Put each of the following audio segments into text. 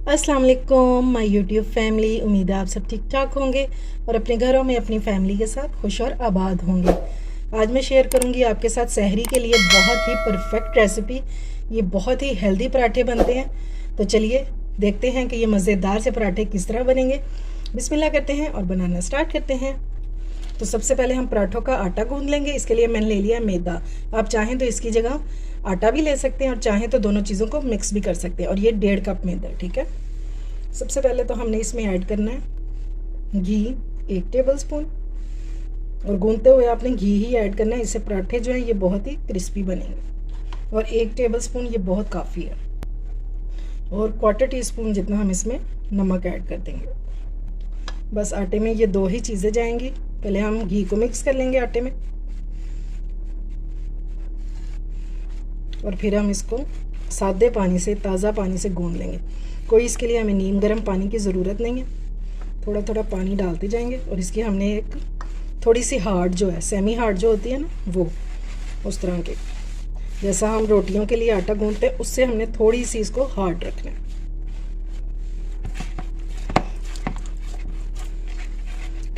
अस्सलाम वालेकुम my YouTube family. उम्मीद है आप सब ठीक ठाक होंगे और अपने घरों में अपनी फैमिली के साथ खुश और आबाद होंगे। आज मैं शेयर करूंगी आपके साथ सहरी के लिए बहुत ही परफेक्ट रेसिपी। ये बहुत ही हेल्दी पराठे बनते हैं। तो चलिए देखते हैं कि ये मज़ेदार से पराठे किस तरह बनेंगे। बिस्मिल्लाह करते हैं और बनाना स्टार्ट करते हैं। तो सबसे पहले हम पराठों का आटा गूंद लेंगे। इसके लिए मैंने ले लिया मैदा। आप चाहें तो इसकी जगह आटा भी ले सकते हैं और चाहें तो दोनों चीज़ों को मिक्स भी कर सकते हैं। और ये 1.5 कप मैदा, ठीक है। सबसे पहले तो हमने इसमें ऐड करना है घी 1 टेबल स्पून। और गूंदते हुए आपने घी ही ऐड करना है, इससे पराठे जो हैं ये बहुत ही क्रिस्पी बनेंगे। और 1 टेबल स्पून ये बहुत काफ़ी है। और 1/4 टीस्पून जितना हम इसमें नमक ऐड कर देंगे। बस आटे में ये 2 ही चीज़ें जाएंगी। पहले हम घी को मिक्स कर लेंगे आटे में और फिर हम इसको सादे पानी से, ताज़ा पानी से गूंद लेंगे। कोई इसके लिए हमें नीम गर्म पानी की ज़रूरत नहीं है। थोड़ा थोड़ा पानी डालते जाएंगे और इसकी हमने एक थोड़ी सी हार्ड जो है, सेमी हार्ड जो होती है ना, वो उस तरह के, जैसा हम रोटियों के लिए आटा गूंदते हैं उससे हमने थोड़ी सी इसको हार्ड रखना है।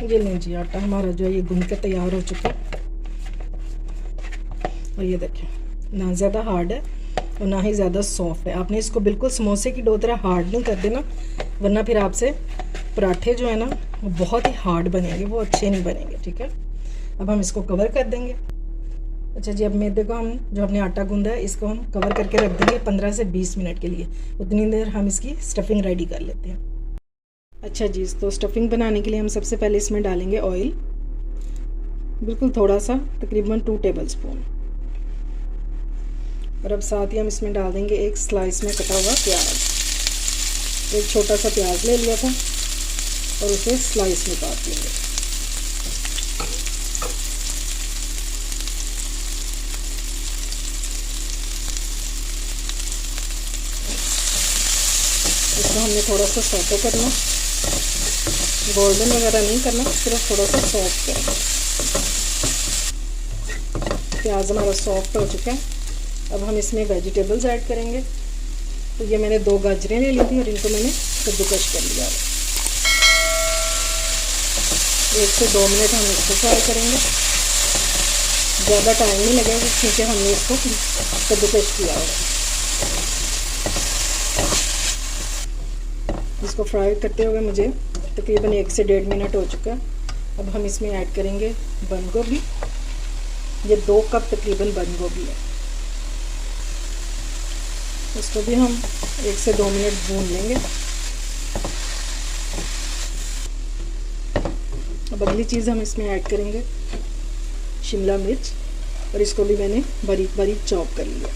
ये लें जी, आटा हमारा जो है ये गूंद के तैयार हो चुका है। और ये देखें, ना ज़्यादा हार्ड है और ना ही ज़्यादा सॉफ्ट है। आपने इसको बिल्कुल समोसे की डो तरह हार्ड नहीं कर देना, वरना फिर आपसे पराठे जो है ना वो बहुत ही हार्ड बनेंगे, वो अच्छे नहीं बनेंगे, ठीक है। अब हम इसको कवर कर देंगे। अच्छा जी, अब मैदे को हम जो अपने आटा गूंदा है इसको हम कवर करके रख देंगे 15 से 20 मिनट के लिए। उतनी देर हम इसकी स्टफिंग रेडी कर लेते हैं। अच्छा जी, तो स्टफिंग बनाने के लिए हम सबसे पहले इसमें डालेंगे ऑयल, बिल्कुल थोड़ा सा, तकरीबन 2 टेबल स्पून। और अब साथ ही हम इसमें डाल देंगे एक स्लाइस में कटा हुआ प्याज। एक छोटा सा प्याज ले लिया था और उसे स्लाइस में काट लेंगे। इसको हमने थोड़ा सा सौटे करना, गोल्डन वगैरह नहीं करना, सिर्फ थोड़ा सा सॉफ्ट करना। प्याज हमारा सॉफ्ट हो चुका है। अब हम इसमें वेजिटेबल्स ऐड करेंगे। तो ये मैंने 2 गाजरें ले ली थी और इनको मैंने कद्दूकश कर लिया है। 1 से 2 मिनट हम इसको फ्राई करेंगे। ज़्यादा टाइम नहीं लगेगा क्योंकि हमने इसको कद्दूकश किया है। इसको फ्राई करते हुए मुझे तकरीबन 1 से 1.5 मिनट हो चुका है। अब हम इसमें ऐड करेंगे बंद गोभी। ये 2 कप तकरीबन बंद गोभी है। इसको भी हम 1 से 2 मिनट भून लेंगे। अब अगली चीज़ हम इसमें ऐड करेंगे शिमला मिर्च, और इसको भी मैंने बारीक बारीक चॉप कर लिया।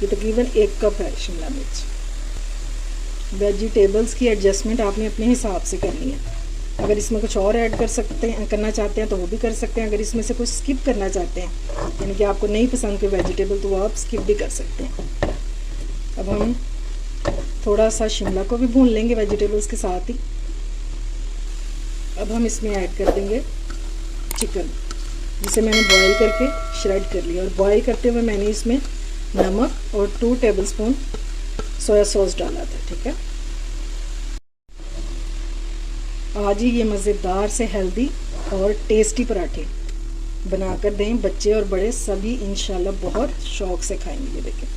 ये तकरीबन 1 कप है शिमला मिर्च। वेजिटेबल्स की एडजस्टमेंट आपने अपने हिसाब से करनी है। अगर इसमें कुछ और ऐड करना चाहते हैं तो वो भी कर सकते हैं। अगर इसमें से कुछ स्किप करना चाहते हैं, यानी कि आपको नहीं पसंद कोई वेजिटेबल, तो वो आप स्किप भी कर सकते हैं। अब हम थोड़ा सा शिमला को भी भून लेंगे वेजिटेबल्स के साथ ही। अब हम इसमें ऐड कर देंगे चिकन, जिसे मैंने बॉईल करके श्रेड कर लिया। और बॉईल करते हुए मैंने इसमें नमक और 2 टेबल स्पून सोया सॉस डाला था, ठीक है। आज ही ये मज़ेदार से हेल्दी और टेस्टी पराठे बनाकर दें। बच्चे और बड़े सभी इंशाल्लाह बहुत शौक़ से खाएंगे। ये देखें,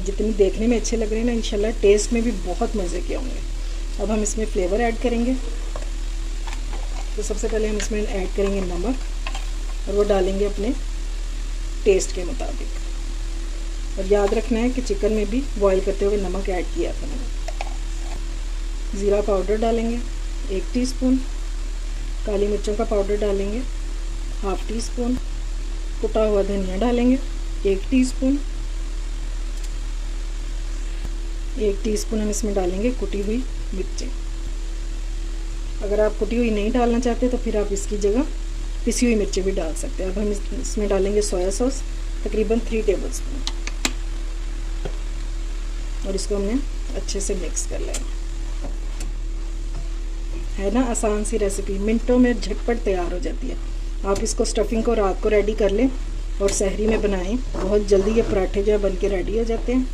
जितनी देखने में अच्छे लग रहे हैं ना, इंशाल्लाह टेस्ट में भी बहुत मज़े के होंगे। अब हम इसमें फ्लेवर ऐड करेंगे। तो सबसे पहले हम इसमें ऐड करेंगे नमक, और वो डालेंगे अपने टेस्ट के मुताबिक। और याद रखना है कि चिकन में भी बॉईल करते हुए नमक ऐड किया था मैंने। ज़ीरा पाउडर डालेंगे 1 टीस्पून। काली मिर्चों का पाउडर डालेंगे 1/2 टीस्पून। कुटा हुआ धनिया डालेंगे 1 टीस्पून। 1 टीस्पून हम इसमें डालेंगे कुटी हुई मिर्चें। अगर आप कुटी हुई नहीं डालना चाहते तो फिर आप इसकी जगह पिसी हुई मिर्चें भी डाल सकते हैं। अब हम इसमें डालेंगे सोया सॉस तकरीबन 3 टेबल स्पून। और इसको हमने अच्छे से मिक्स कर लेंगे। है ना आसान सी रेसिपी, मिनटों में झटपट तैयार हो जाती है। आप इसको स्टफिंग को रात को रेडी कर लें और सहरी में बनाएं। बहुत जल्दी ये पराठे जो है बन के रेडी हो जाते हैं।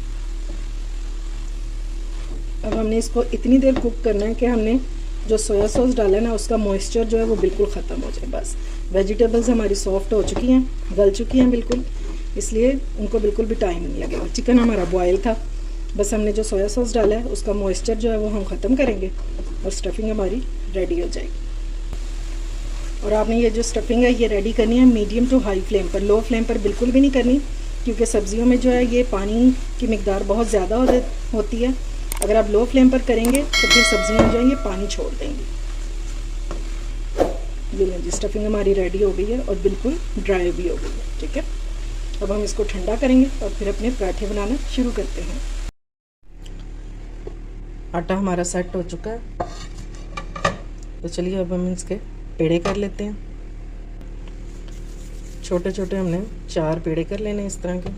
अब हमने इसको इतनी देर कुक करना है कि हमने जो सोया सॉस डाला है ना उसका मॉइस्चर जो है वो बिल्कुल ख़त्म हो जाए। बस वेजिटेबल्स हमारी सॉफ्ट हो चुकी हैं, गल चुकी हैं बिल्कुल, इसलिए उनको बिल्कुल भी टाइम नहीं लगेगा। चिकन हमारा बॉयल था, बस हमने जो सोया सॉस डाला है उसका मॉइस्चर जो है वो हम ख़त्म करेंगे और स्टफिंग हमारी रेडी हो जाएगी। और आपने ये जो स्टफिंग है ये रेडी करनी है मीडियम टू हाई फ्लेम पर, लो फ्लेम पर बिल्कुल भी नहीं करनी, क्योंकि सब्जियों में जो है ये पानी की मिकदार बहुत ज़्यादा होती है। अगर आप लो फ्लेम पर करेंगे तो फिर सब्जियां जो है ये पानी छोड़ देंगी। ये जी स्टफिंग हमारी रेडी हो गई है और बिल्कुल ड्राई भी हो गई है। ठीक है, अब हम इसको ठंडा करेंगे और फिर अपने पराठे बनाना शुरू करते हैं। आटा हमारा सेट हो चुका है, तो चलिए अब हम इसके पेड़े कर लेते हैं। छोटे छोटे हमने 4 पेड़े कर लेने इस तरह के।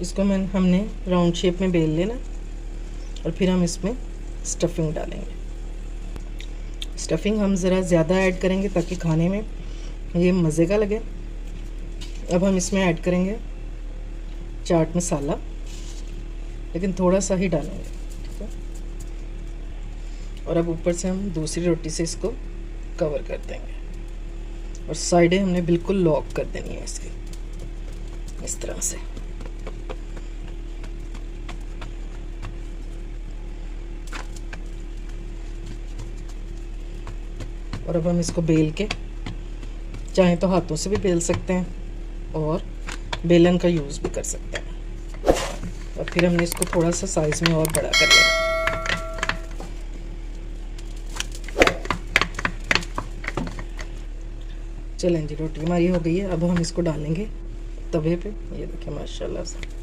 इसको हमने राउंड शेप में बेल लेना और फिर हम इसमें स्टफिंग डालेंगे। स्टफिंग हम ज़रा ज़्यादा ऐड करेंगे ताकि खाने में ये मज़े का लगे। अब हम इसमें ऐड करेंगे चाट मसाला, लेकिन थोड़ा सा ही डालेंगे। ठीक है, और अब ऊपर से हम दूसरी रोटी से इसको कवर कर देंगे और साइडें हमने बिल्कुल लॉक कर देनी है इसकी, इस तरह से। और अब हम इसको बेल के, चाहे तो हाथों से भी बेल सकते हैं और बेलन का यूज़ भी कर सकते हैं। और फिर हमने इसको थोड़ा सा साइज़ में और बड़ा कर लेना। चलें जी, रोटी हमारी हो गई है। अब हम इसको डालेंगे तवे पे। ये देखिए माशाल्लाह से।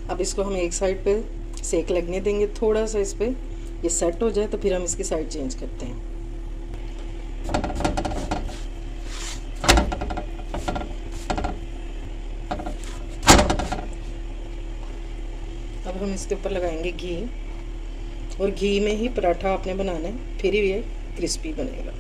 अब इसको हम एक साइड पे सेक लगने देंगे, थोड़ा सा इस पे ये सेट हो जाए तो फिर हम इसकी साइड चेंज करते हैं। अब हम इसके ऊपर लगाएंगे घी, और घी में ही पराठा आपने बनाना है, फिर ये क्रिस्पी बनेगा।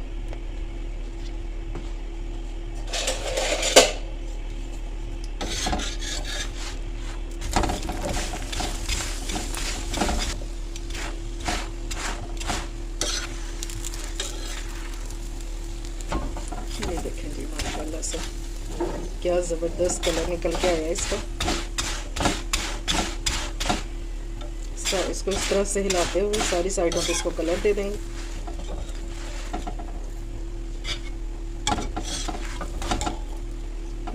ये देखें जी माशाल्लाह से क्या ज़बरदस्त कलर निकल के आया इसका। इसको इस तरह से हिलाते हुए सारी साइडों पे इसको कलर दे देंगे।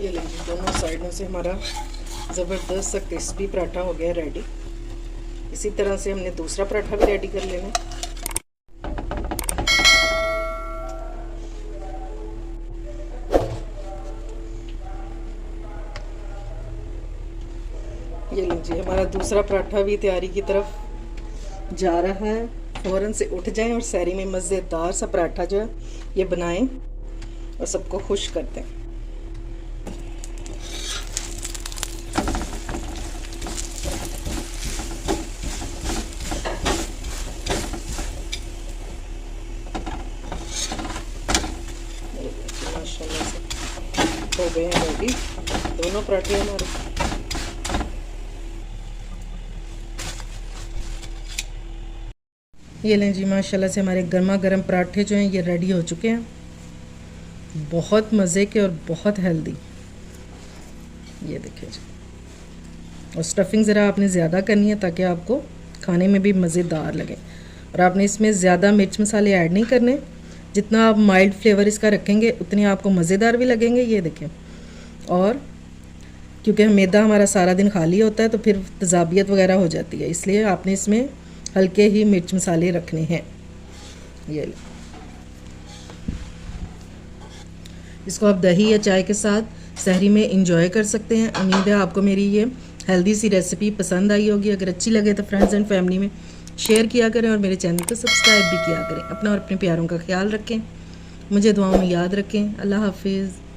ये लीजिए दोनों साइडों से हमारा ज़बरदस्त सा क्रिस्पी पराठा हो गया रेडी। इसी तरह से हमने दूसरा पराठा भी रेडी कर लेना। ये लीजिए हमारा दूसरा पराठा भी तैयारी की तरफ जा रहा है। फ़ौरन से उठ जाएं और सहरी में मज़ेदार सा पराठा जो है ये बनाएं और सबको खुश कर दें। माशाल्लाह से हो गए हैं रेडी दोनों पराठे हमारे। ये लें जी माशाल्लाह से हमारे गर्मा गर्म पराठे जो हैं ये रेडी हो चुके हैं, बहुत मज़े के और बहुत हेल्दी। ये देखिए जी, और स्टफिंग ज़रा आपने ज़्यादा करनी है ताकि आपको खाने में भी मज़ेदार लगे। और आपने इसमें ज़्यादा मिर्च मसाले ऐड नहीं करने, जितना आप माइल्ड फ्लेवर इसका रखेंगे उतने आपको मज़ेदार भी लगेंगे। ये देखें, और क्योंकि मैदा हमारा सारा दिन खाली होता है तो फिर तेज़ाबियत वगैरह हो जाती है, इसलिए आपने इसमें हल्के ही मिर्च मसाले रखने हैं। ये ले, इसको आप दही या चाय के साथ सहरी में इंजॉय कर सकते हैं। उम्मीद है आपको मेरी ये हेल्दी सी रेसिपी पसंद आई होगी। अगर अच्छी लगे तो फ्रेंड्स एंड फैमिली में शेयर किया करें और मेरे चैनल को सब्सक्राइब भी किया करें। अपना और अपने प्यारों का ख्याल रखें। मुझे दुआओं में याद रखें। अल्लाह हाफिज़।